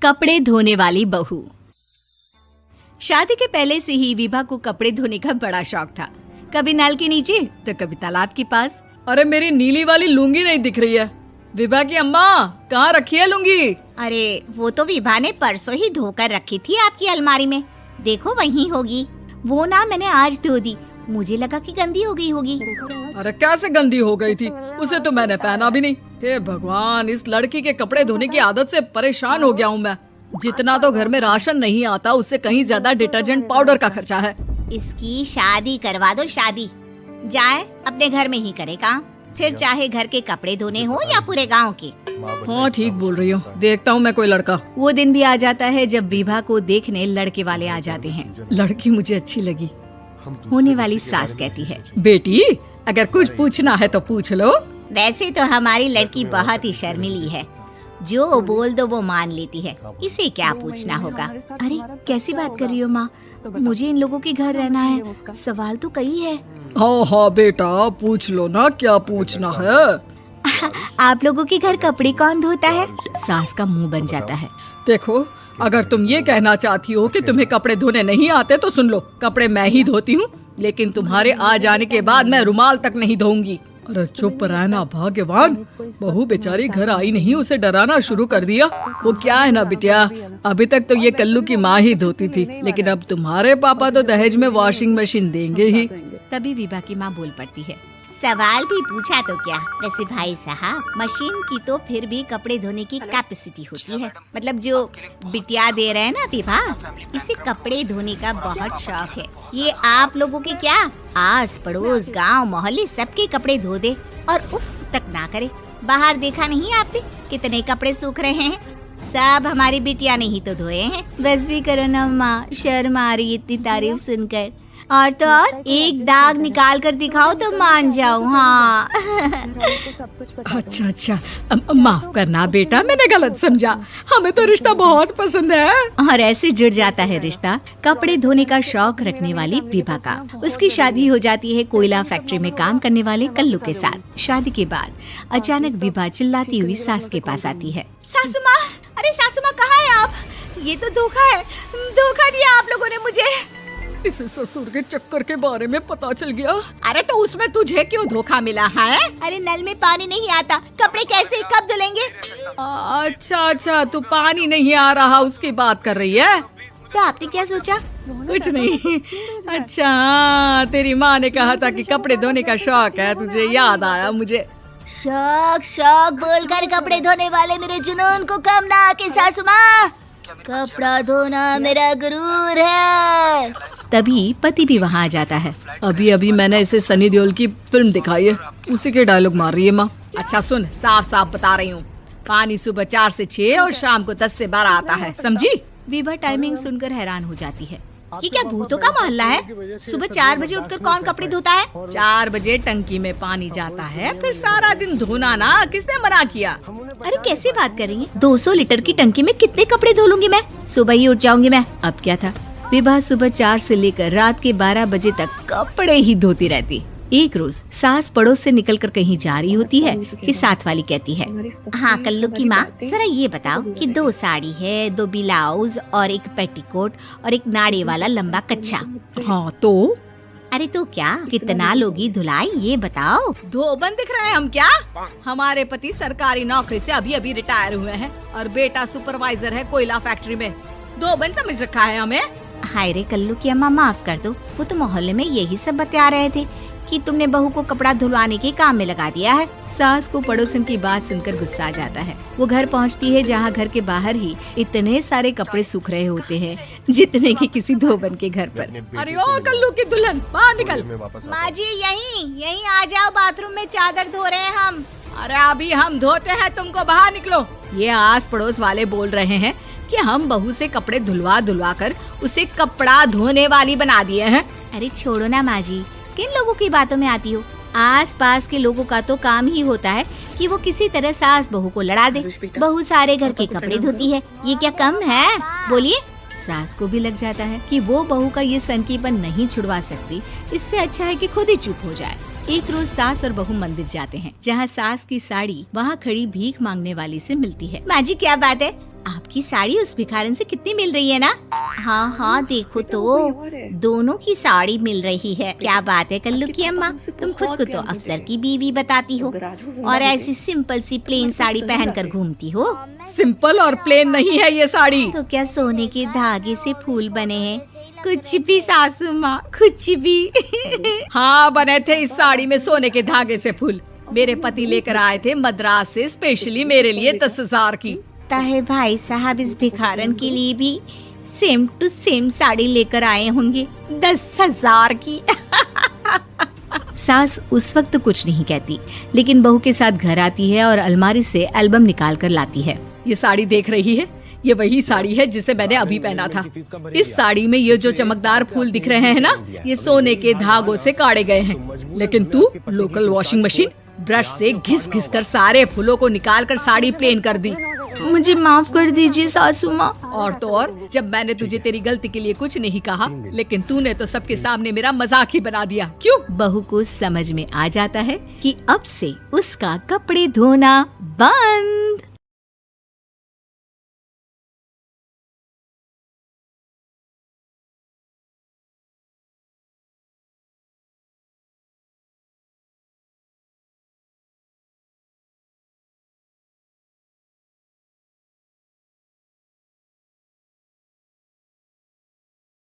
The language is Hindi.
कपड़े धोने वाली बहू। शादी के पहले से ही विभा को कपड़े धोने का बड़ा शौक था। कभी नल के नीचे तो कभी तालाब के पास। अरे मेरी नीली वाली लुंगी नहीं दिख रही है। विभा की अम्मा, कहाँ रखी है लुंगी? अरे वो तो विभा ने परसों ही धोकर रखी थी आपकी अलमारी में, देखो वहीं होगी। वो ना मैंने आज धो दी, मुझे लगा कि गंदी हो गई होगी। अरे कैसे गंदी हो गई थी? उसे तो मैंने पहना भी नहीं। हे भगवान, इस लड़की के कपड़े धोने की आदत से परेशान हो गया हूँ मैं। जितना तो घर में राशन नहीं आता, उससे कहीं ज्यादा डिटर्जेंट पाउडर का खर्चा है। इसकी शादी करवा दो, शादी जाए अपने घर में ही करे काम, फिर चाहे घर के कपड़े धोने हो या पूरे गांव के। हाँ ठीक बोल रही हूँ, देखता हूँ मैं कोई लड़का। वो दिन भी आ जाता है जब विभा को देखने लड़के वाले आ जाते हैं। लड़की मुझे अच्छी लगी। होने वाली सास कहती है, बेटी अगर कुछ पूछना है तो पूछ लो। वैसे तो हमारी लड़की बहुत ही शर्मीली है, जो बोल दो वो मान लेती है, इसे क्या पूछना होगा। अरे कैसी बात कर रही हो माँ, मुझे इन लोगों के घर रहना है, सवाल तो कई है। हाँ हाँ बेटा, पूछ लो ना, क्या पूछना है। आप लोगों के घर कपड़े कौन धोता है? सास का मुंह बन जाता है। देखो, अगर तुम ये कहना चाहती हो कि तुम्हें कपड़े धोने नहीं आते तो सुन लो, कपड़े मैं ही धोती हूँ, लेकिन तुम्हारे आ जाने के बाद मैं रुमाल तक नहीं धोऊंगी। अरे चुप रहना भाग्यवान, बहू बेचारी घर आई नहीं, उसे डराना शुरू कर दिया। वो क्या है ना बिटिया, अभी तक तो ये कल्लू की माँ ही धोती थी, लेकिन अब तुम्हारे पापा तो दहेज में वॉशिंग मशीन देंगे ही। तभी विभा की माँ बोल पड़ती है, सवाल भी पूछा तो क्या। वैसे भाई साहब, मशीन की तो फिर भी कपड़े धोने की कैपेसिटी होती है। मतलब जो बिटिया दे रहे हैं ना विभा, इसे कपड़े धोने का बहुत शौक है। ये आप लोगों के क्या, आस पड़ोस गांव मोहल्ले सबके कपड़े धो दे और उफ तक ना करे। बाहर देखा नहीं आपने कितने कपड़े सूख रहे हैं? सब हमारी बिटिया ने ही तो धोए हैं। बस भी करो ना माँ, शर्म आ रही इतनी तारीफ सुनकर। और तो और एक दाग निकाल कर दिखाओ तो मान जाऊँ। हाँ अच्छा अच्छा, माफ करना बेटा, मैंने गलत समझा। हमें तो रिश्ता बहुत पसंद है। और ऐसे जुड़ जाता है रिश्ता कपड़े धोने का शौक रखने वाली विभा का। उसकी शादी हो जाती है कोयला फैक्ट्री में काम करने वाले कल्लू के साथ। शादी के बाद अचानक विभा चिल्लाती हुई सास के पास आती है। सासू माँ, अरे सासू माँ कहाँ है आप? ये तो धोखा है, धोखा दिया आप लोगों ने मुझे। इसे ससुर के चक्कर के बारे में पता चल गया। अरे तो उसमें तुझे क्यों धोखा मिला है? अरे नल में पानी नहीं आता, कपड़े कैसे कब धुलेंगे? अच्छा अच्छा, तू पानी नहीं आ रहा उसकी बात कर रही है? तो आपने क्या सोचा? कुछ नहीं। अच्छा, तेरी माँ ने कहा था कि कपड़े धोने का शौक है तुझे, याद आया मुझे। शौक शौक बोलकर कपड़े धोने वाले मेरे जुनून को कम ना आके सासू माँ, कपड़ा धोना मेरा गुरूर है। तभी पति भी वहाँ आ जाता है। अभी अभी मैंने इसे सनी देओल की फिल्म दिखाई है, उसी के डायलॉग मार रही है माँ। अच्छा सुन, साफ साफ बता रही हूँ, पानी सुबह 4 से 6 और शाम को 10 से 12 आता है, समझी? विभा टाइमिंग सुनकर हैरान हो जाती है। ये क्या भूतों का मोहल्ला है? सुबह 4 बजे उठकर कौन कपड़े धोता है? 4 बजे टंकी में पानी जाता है, फिर सारा दिन धोना ना, किसने मना किया? अरे कैसी बात कर रही है? 200 लीटर की टंकी में कितने कपड़े धो लूंगी मैं? सुबह ही उठ जाऊंगी मैं। अब क्या था, विभा सुबह 4 से लेकर रात के 12 बजे तक कपड़े ही धोती रहती। एक रोज सास पड़ोस से निकलकर कहीं जा रही होती है कि साथ वाली कहती है, हाँ कल्लू की माँ, जरा ये बताओ कि 2 साड़ी है, 2 ब्लाउज और एक पेटीकोट और एक नाड़े वाला लंबा कच्छा। हाँ तो? अरे तो क्या, कितना लोगी धुलाई ये बताओ। धोबन दिख रहे हैं हम क्या? हमारे पति सरकारी नौकरी से अभी अभी रिटायर हुए हैं और बेटा सुपरवाइजर है कोयला फैक्ट्री में। धोबन समझ रखा है हमें? हाय रे कल्लू की अम्मा, माफ कर दो, वो तो मोहल्ले में यही सब बता रहे थे कि तुमने बहू को कपड़ा धुलवाने के काम में लगा दिया है। सास को पड़ोसन की बात सुनकर गुस्सा आ जाता है। वो घर पहुंचती है जहां घर के बाहर ही इतने सारे कपड़े सूख रहे होते हैं जितने कि किसी धोबन के घर पर। अरे ओ कल्लू की दुल्हन, बाहर निकल। माँ जी यहीं आ जाओ, बाथरूम में चादर धो रहे हैं हम। अरे अभी हम धोते हैं, तुमको बाहर निकलो। ये आस पड़ोस वाले बोल रहे हैं कि हम बहू से कपड़े धुलवा कर उसे कपड़ा धोने वाली बना दिए हैं। अरे छोड़ो ना माँ जी, किन लोगों की बातों में आती हो? आस पास के लोगों का तो काम ही होता है कि वो किसी तरह सास बहू को लड़ा दे। बहू सारे घर के कपड़े धोती है, ये क्या कम है? बोलिए। सास को भी लग जाता है कि वो बहू का ये सनकीपन नहीं छुड़वा सकती, इससे अच्छा है कि खुद ही चुप हो जाए। एक रोज सास और बहू मंदिर जाते हैं, जहाँ सास की साड़ी वहाँ खड़ी भीख मांगने वाली से मिलती है। माँ जी क्या बात है, आपकी साड़ी उस भिखारन से कितनी मिल रही है ना? हाँ हाँ देखो तो दोनों की साड़ी मिल रही है। क्या बात है कल्लू की अम्मा, तुम खुद को तो अफसर की बीवी बताती हो और ऐसी सिंपल सी प्लेन साड़ी पहनकर घूमती हो। सिंपल और प्लेन नहीं है ये साड़ी। तो क्या सोने के धागे से फूल बने हैं? कुछ भी सासू माँ, कुछ भी। हाँ बने थे इस साड़ी में सोने के धागे से फूल। मेरे पति लेकर आए थे मद्रास से स्पेशली मेरे लिए 10,000 की। ताहे भाई साहब इस भिखारन के लिए भी सेम टू सेम साड़ी लेकर आए होंगे 10,000 की। सास उस वक्त तो कुछ नहीं कहती, लेकिन बहू के साथ घर आती है और अलमारी से एल्बम निकाल कर लाती है। ये साड़ी देख रही है, ये वही साड़ी है जिसे मैंने अभी पहना था। इस साड़ी में ये जो चमकदार फूल दिख रहे हैं ना, ये सोने के धागों से काढ़े गए हैं। लेकिन तू लोकल वॉशिंग मशीन ब्रश से घिस घिस कर सारे फूलों को निकाल कर साड़ी प्लेन कर दी। मुझे माफ कर दीजिए सासू माँ। और तो और, जब मैंने तुझे तेरी गलती के लिए कुछ नहीं कहा, लेकिन तूने तो सबके सामने मेरा मजाक ही बना दिया। क्यों? बहू को समझ में आ जाता है कि अब से उसका कपड़े धोना बंद।